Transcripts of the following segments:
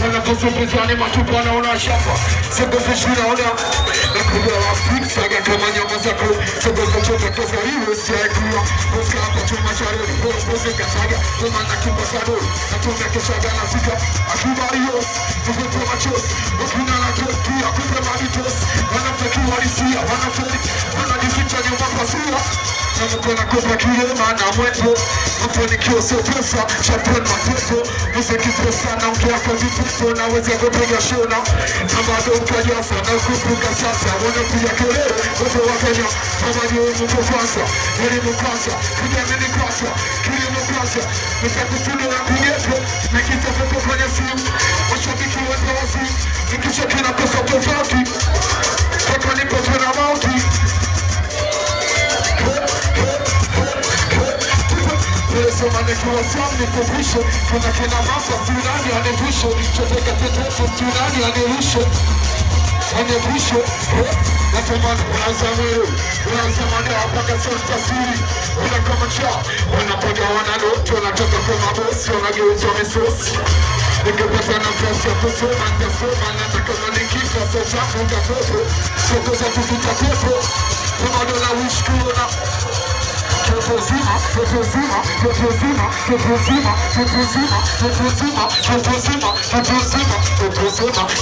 Sana kusupizani matupa na unashapa Segoza shiraona Nakuja wa fix Saga kama nyama zako Segoza choka toza hiyo siyaikuwa Boska hapa chuma shari Boska kasaga Kuma na kimba sado Natunga keshaga na sika Akubari yos Kukutu machos Wakuna na toki Akupe maritos Wanapeki walisia Wanadificha nyuma pasua Namukona kopa kile mana mwepo Mafanikio sio pesa Champagne matepo Muziki pesa na ongea kwa vitupo Naweza kupiga shona Na bado ukajasa Na kupuka sasa Wanapiga kelele Wote wakanya Kama ni umu kwanza Elimu kwanza Kujamini kwanza Kilimo kwanza Nitakufudu na kuyepo Nikita pepo kwenye simu Mashabiki wenda wazi Nikisha kina pesa tofauti Kaka nipo tena mauti Sema nikiwa samu nikuvishe Kuna kina masa tunani anivushe Choteka teteto tunani anirushe Anivushe Natamani unazamiri Unazamani wapaka sota siri Unakama cha Wanapaga wanaloto Wanatoka kwa mabosi Wanageuza misosi Nikipata nafasi ya kusoma Nitasoma Natakama nikifa Socha Nitapepo Soko za kufita pepo Kumado na wish kuona Totozima, totozima, totozima, totozima, totozima, totozima, totozima, totozima,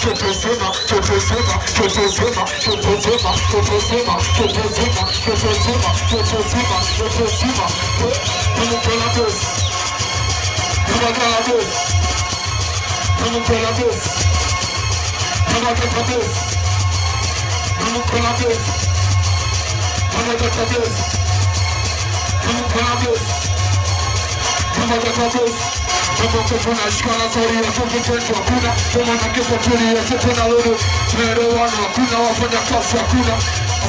totozima, totozima, totozima, totozima, totozima, totozima, totozima, totozima, totozima, totozima. Vamos pela vez. Vamos pela vez. Vamos pela vez. Vamos pela vez. Vamos pela vez. Vamos pela vez. Kama kakabos Kama kutuna shikana sari ya tuku tentu hakuna Kama nakisa tuli ya tuku na lulu Tumerewana hakuna wafanya kasi hakuna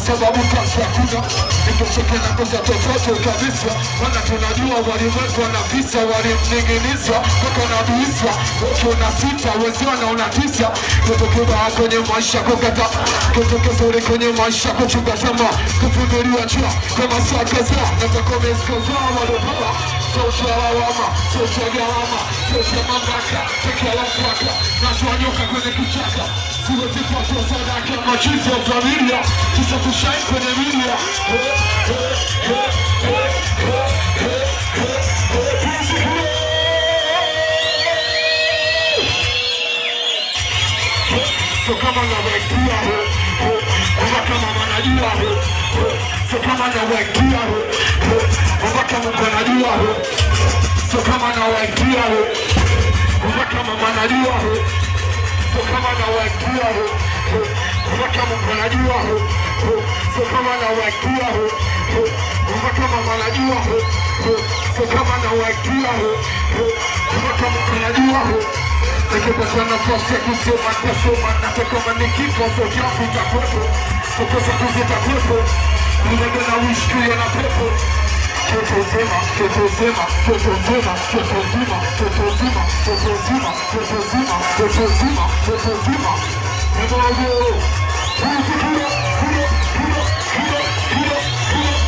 Sababu kasi hakuna Nikishike na kosa tototo kabisa Wana tunajua walimwengu wana visa Walimninginisa Kaka na duisa Waki unasita wezi wana tisa Kutu kibaa kwenye maisha kukata Kutu kizuri kwenye maisha kuchunga tama Kufungulia chia kama saa kaza Natakomezi kaza walubaba Sosha lawama, sosha gawama Sosha mamlaka, teke la mpaka Natuanyoka kwenye kichaka Siwezi paswa sadaka machizi ya familia Kisa kushine kwenye media So kama na wekia Kama kama manajua So kama na wekia kama manajua So kama na wekia kama manajua So kama na wekia kama manajua So kama na wekia kama manajua So kama na wekia kama manajua Nikipata nafasi ya kusema nitasoma Nataka manikifa sote Afrika kwepo Kukosa kuzita kwepo Nilege na wish kuya na pepo Totozima, totozima, totozima, totozima, totozima, totozima, totozima, totozima, totozima Nemo yo Kuya, kuya, kuya, kuya, kuya, kuya, kuya,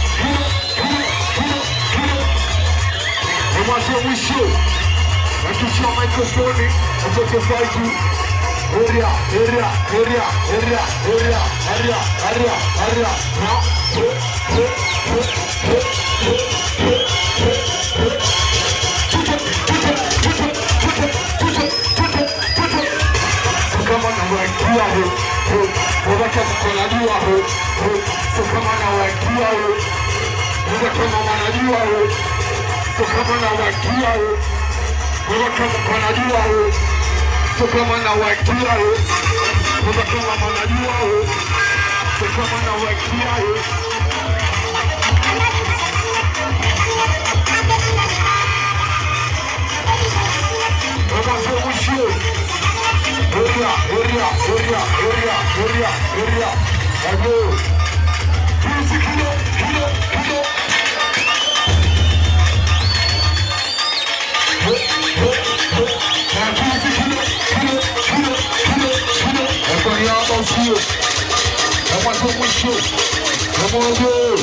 kuya, kuya, kuya Et moi je wish you I touch your microphone, I touch your fight you. Area. Now, so come on now, like you are here. Come on now, like you are here. Come on,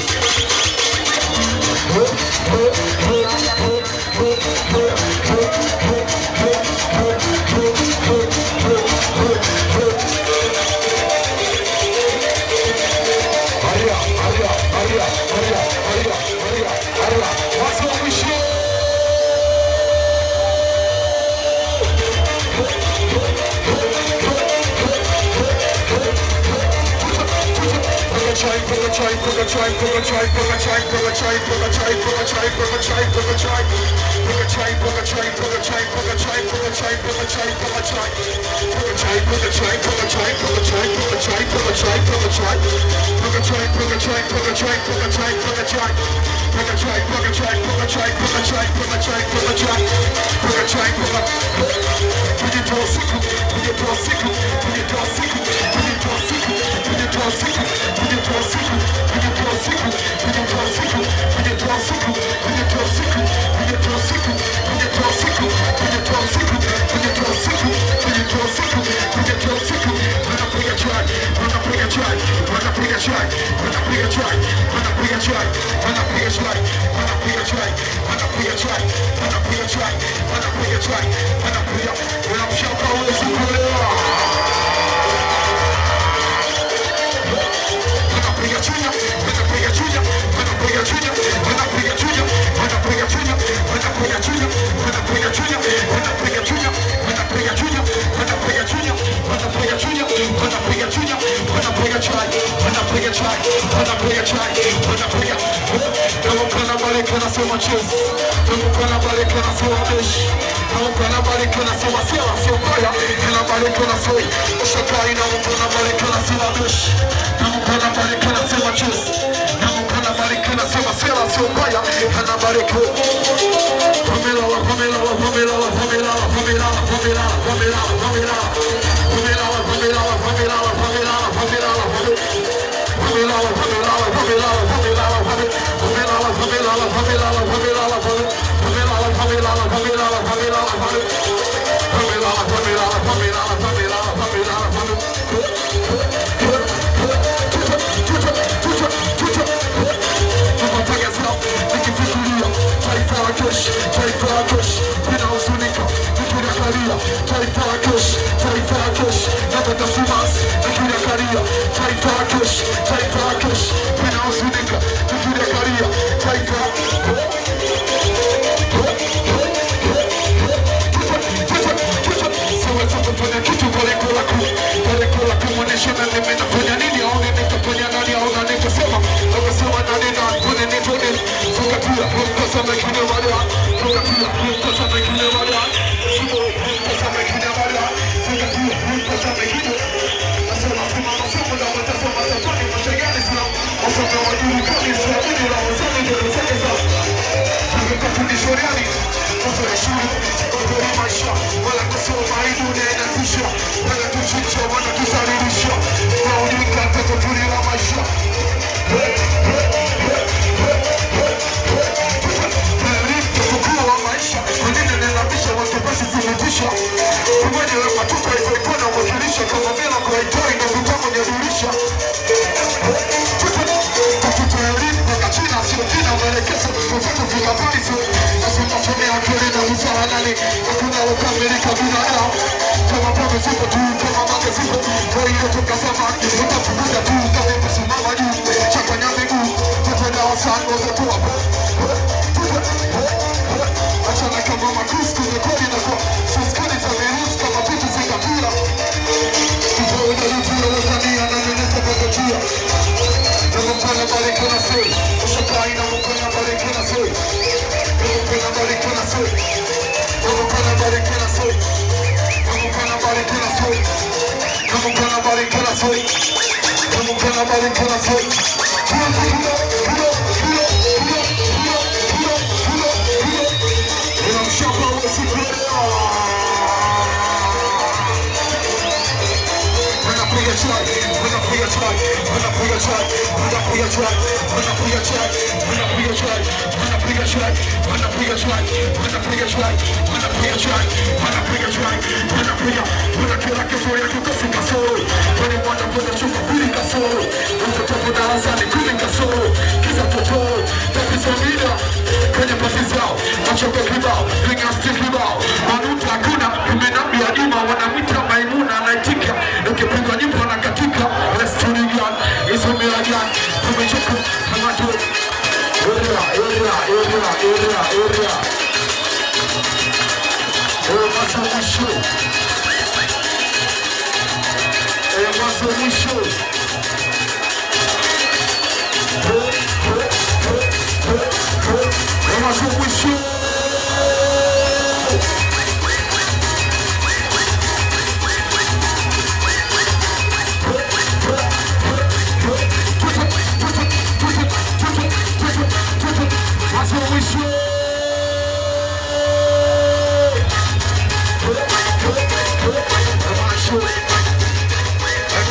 mwisho.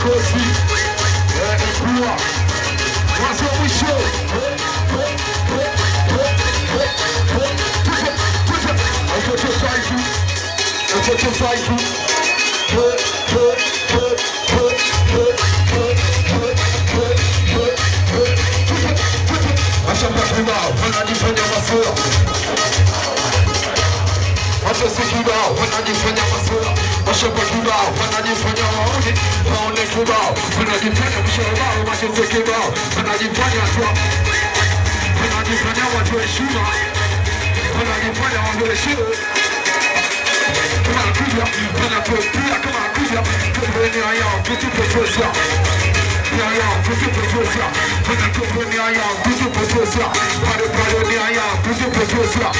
Kosi kuwa mwanzo mwisho. Wanajifanya masura, watu si kibao, wanajifanya masura, washamba kibao, wanajifanya waone, waone kibao, wanajifanya mshaurao, watu si kibao, wanajifanya tu, wanajifanya watu heshima, wanajifanya watu heshima. Kama akija, wanatuepia kama akija, kwenye ayao, kitu potosa. Ayao, kitu potosa. Kwenye ayao, kitu potosa. Pale ni ayao, kitu potosa.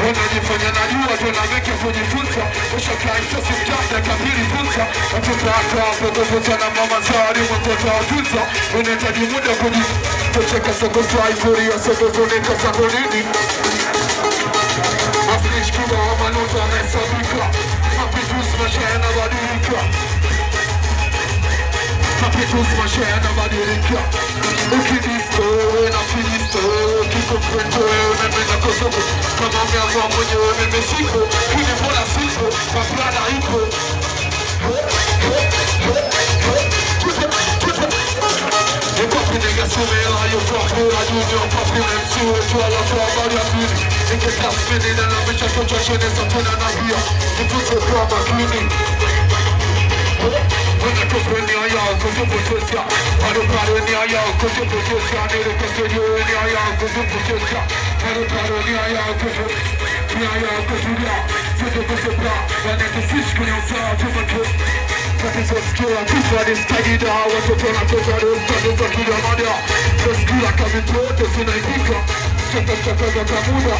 Wanajifanya najua tunaweke kujifunza ushakai sasa mjanja kamili funza watoto wako hapo kufuta na mama zari mtoto wa funza unahitaji muda kucheka soko sai kuria soko zoneka soko nini Afnish kiba wa manuta amesabika Mapitus maisha yanabadilika Mapitus maisha yanabadilika Ukinisto na finisto kupenda wewe mimi nakusubu kama umeamua mwenyewe mimi sipo kini mbona sipo kwa brada ipo nigga swimming on your property, I do your property and see what you all for about your beauty. Nigga stop spinning and I'm just construction and something and I'm here. It was a drama cleaning. When I took in the eye, cause you put it down. I don't got in the eye, cause you put it down. I don't continue in the eye, cause you put it down. I don't got in the eye, cause you put it down. So they put it down. And then the fish can outside to the kid. That is a skill, I keep on this tiny down. What's the plan? I put out those brothers up to the mother. The skill I come into it, the sin I think of. Check the Kamuda.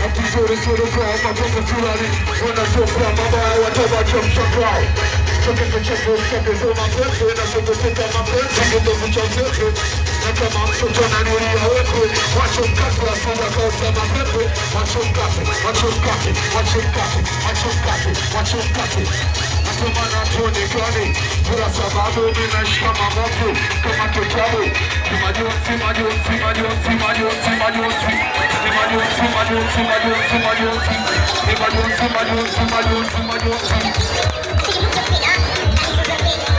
I'm too sure to show the crowd, my brother Fulani. When I show from my boy, whatever jump shot right. Check it, check it, so my friends, when I show the thing on my friends, check it, don't jump it. Like a man, so turn and really work with. Watch him cut, I see the crowd, so my friends, watch him cut it, watch him cut it, watch him cut it, watch him cut it, watch him cut it. Semana Tony Gani, Pura Sabado, Minashka Mamafu, Kamato Jabu, Simajon, Simajon, Simajon, Simajon, Simajon, Simajon, Simajon, Simajon, Simajon, Simajon, Simajon, Simajon, Simajon,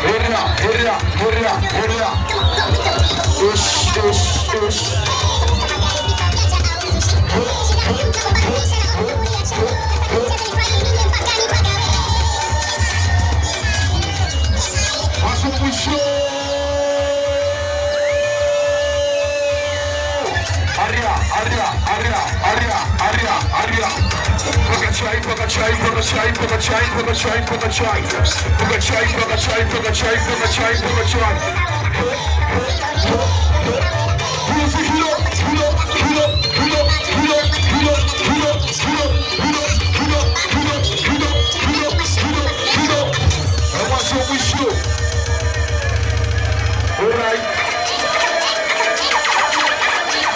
Hurra, hurra, hurra, hurra. Ush, ush, ush. Aria. Pogachai. That's what we should. All right.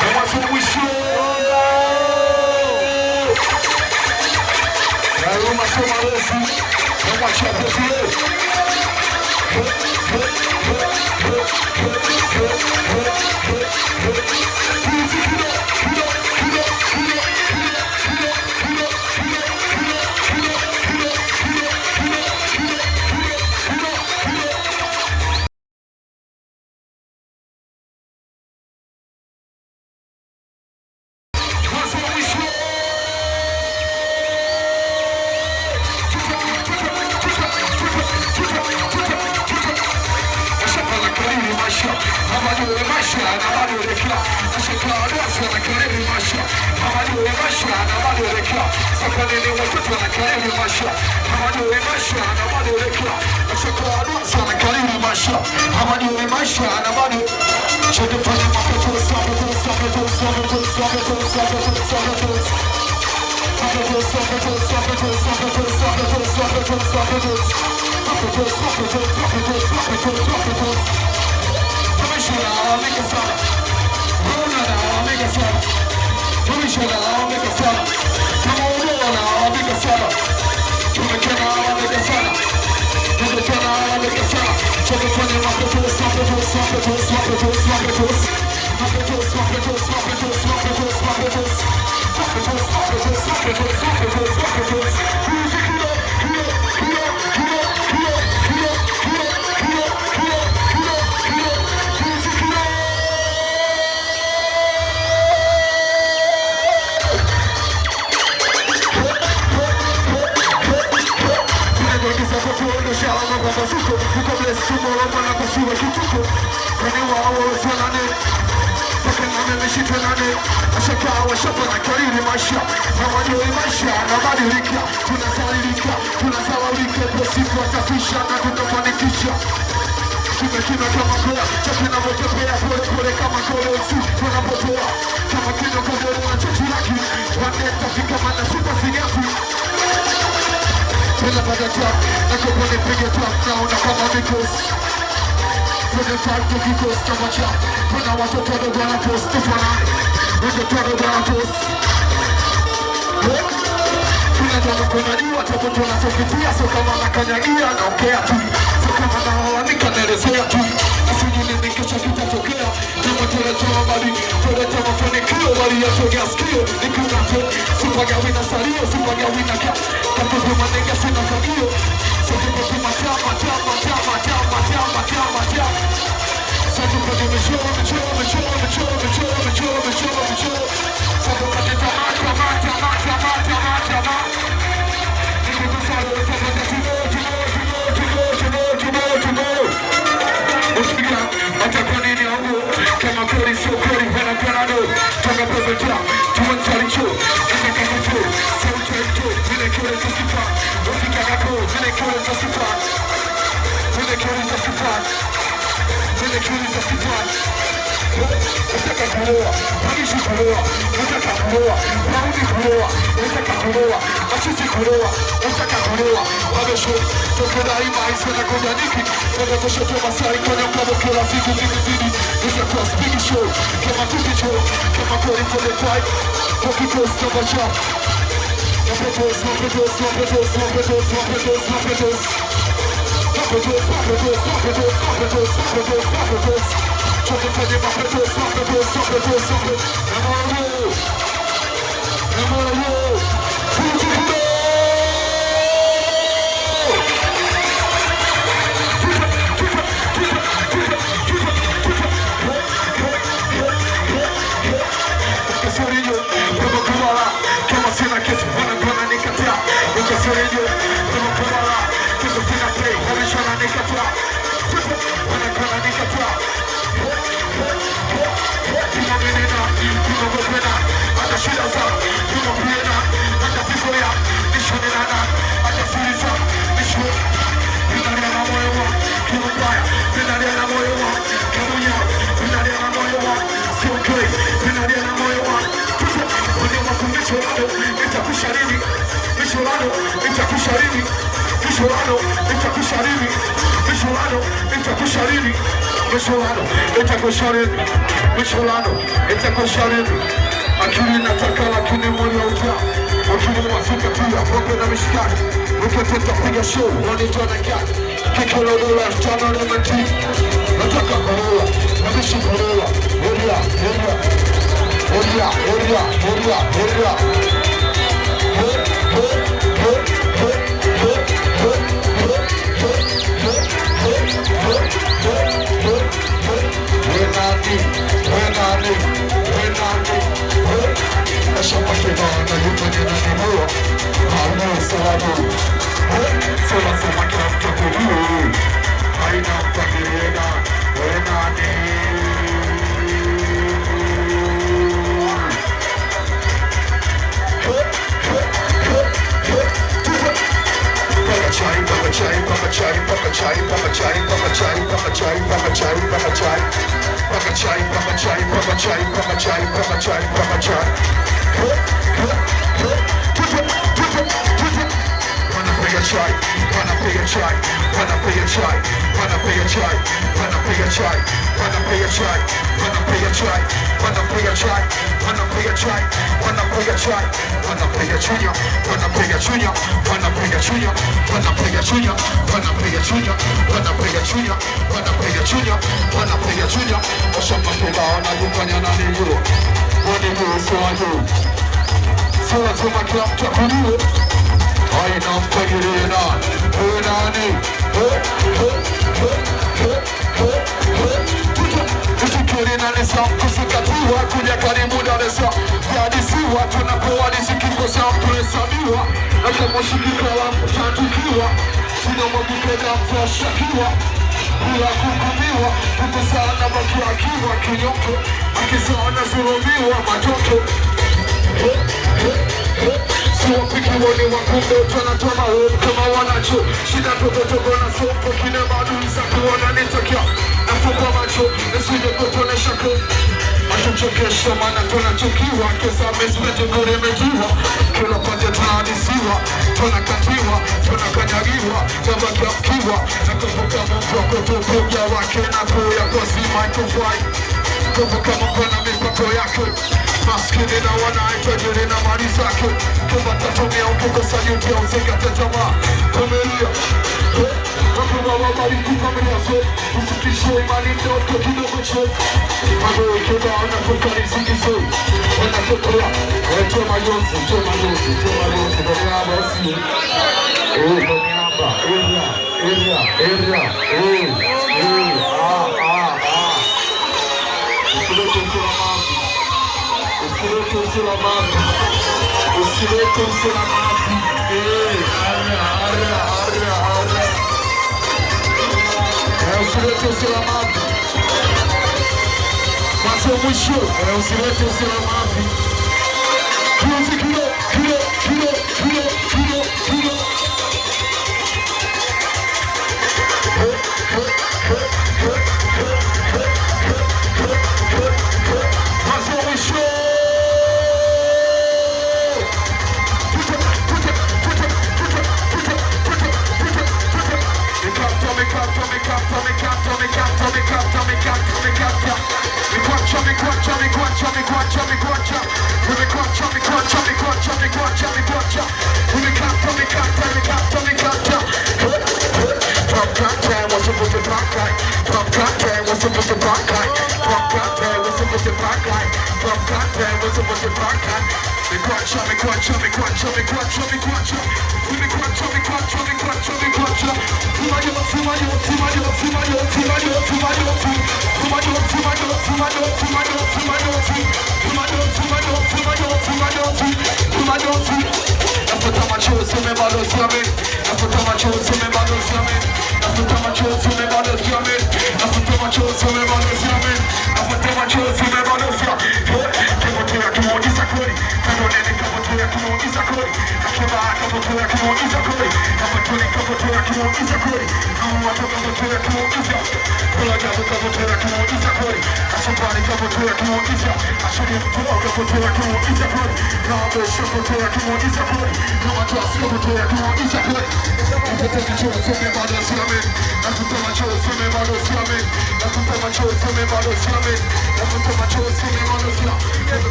That's what we should. Watch out, what's here? Asijini nikesha kitatokea. Kama tunatoa bali tunaleta mafanikio bali yatokea sikio. Nikanato sipagawi na salio sipagawi na kapepe manenge sina kagio. Sasa kwa matama tama tama tama tama tama tama. Sasa kwa michoro. Sasa kwa akili nataka lakini moyo uta akili mwafika pia foke na mishikaki ukiteta piga show wanitona kati kikolo dola tano na mati nataka korola nabishi korola oria nguvu kama kuna mipango yake. Maskini na wanaitwa jiri na mali zake. Kama tatumia ukikosa yuti ya usikate tamaa. Vumilia. Wakuma wabariki familia zetu. Usitishe imani ndoto kidogo chetu. Adui kibao wanafuta riziki zetu. Wanatokea. Toa majonzi. Ndio ya bosi. Usilete usilamati. Usilete usilamati. Mwanzo mwisho. Usilete usilamati. Kilo.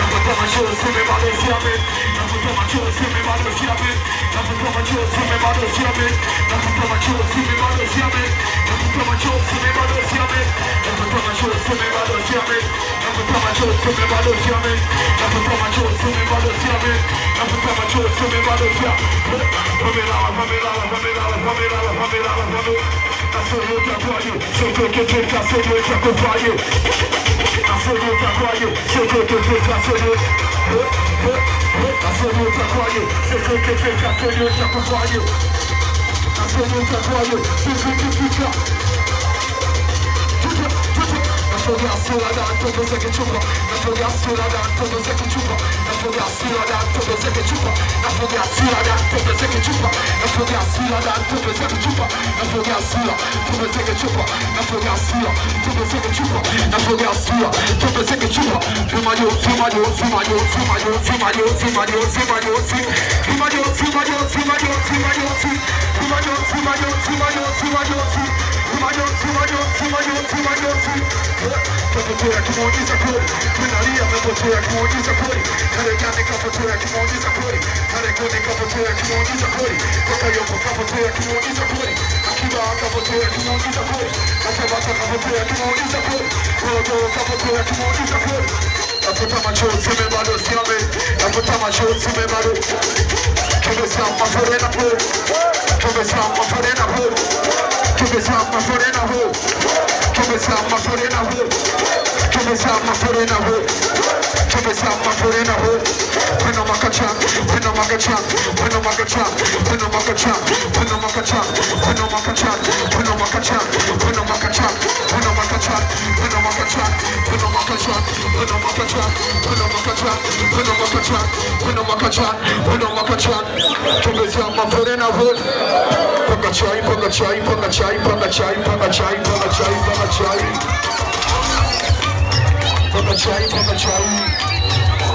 Napotama show, seme bado siame. nafuta machozi bado siamini, nafuta machozi bado siamini, nafuta machozi bado siamini, nafuta machozi bado siamini, nafuta machozi bado siamini, nafuta machozi bado siamini, nafuta machozi bado siamini, nafuta machozi bado siamini. Pamela. Nasema utakuwaje? Sokekekeka sema utakuwaje? Nasema utakuwaje? Sokekekeka sema nasema utakuwaje? Sokekekeka sema utakuwaje? Nasema utakuwaje? Sokekekeka nafoga sura da todo zeke chupa, nafoga sura da todo zeke chupa, nafoga sura da todo zeke chupa, nafoga sura da todo zeke chupa, nafoga sura da todo zeke chupa, nafoga sura todo zeke chupa, nafoga sura todo zeke chupa, nafoga sura todo zeke chupa. Fumayo Kapotea kimuujiza kweli, minalia mepotea kimuujiza kweli, Marekani kapotea kimuujiza kweli, Marekani kapotea kimuujiza kweli, Kakayoko kapotea kimuujiza kweli, Akiba kapotea kimuujiza kweli, Katabata kapotea kimuujiza kweli, Korogoro kapotea kimuujiza kweli. Nafuta machozi bado siamini, nafuta machozi bado. Tumesema forena kweli, tumesema forena kweli, tumesema forena kweli. Tumesema forena ho, tumesema forena ho, tumesema forena ho. Pena makacha, pena makacha, pena makacha, pena makacha, pena makacha, pena makacha, pena makacha, pena makacha, pena makacha, pena makacha, pena makacha, pena makacha, pena makacha, pena makacha, pena makacha, pena makacha. Tumesema forena ho. Pangachai, pangachai, pangachai, pangachai, pangachai, pangachai, pangachai, pangachai, pangachai.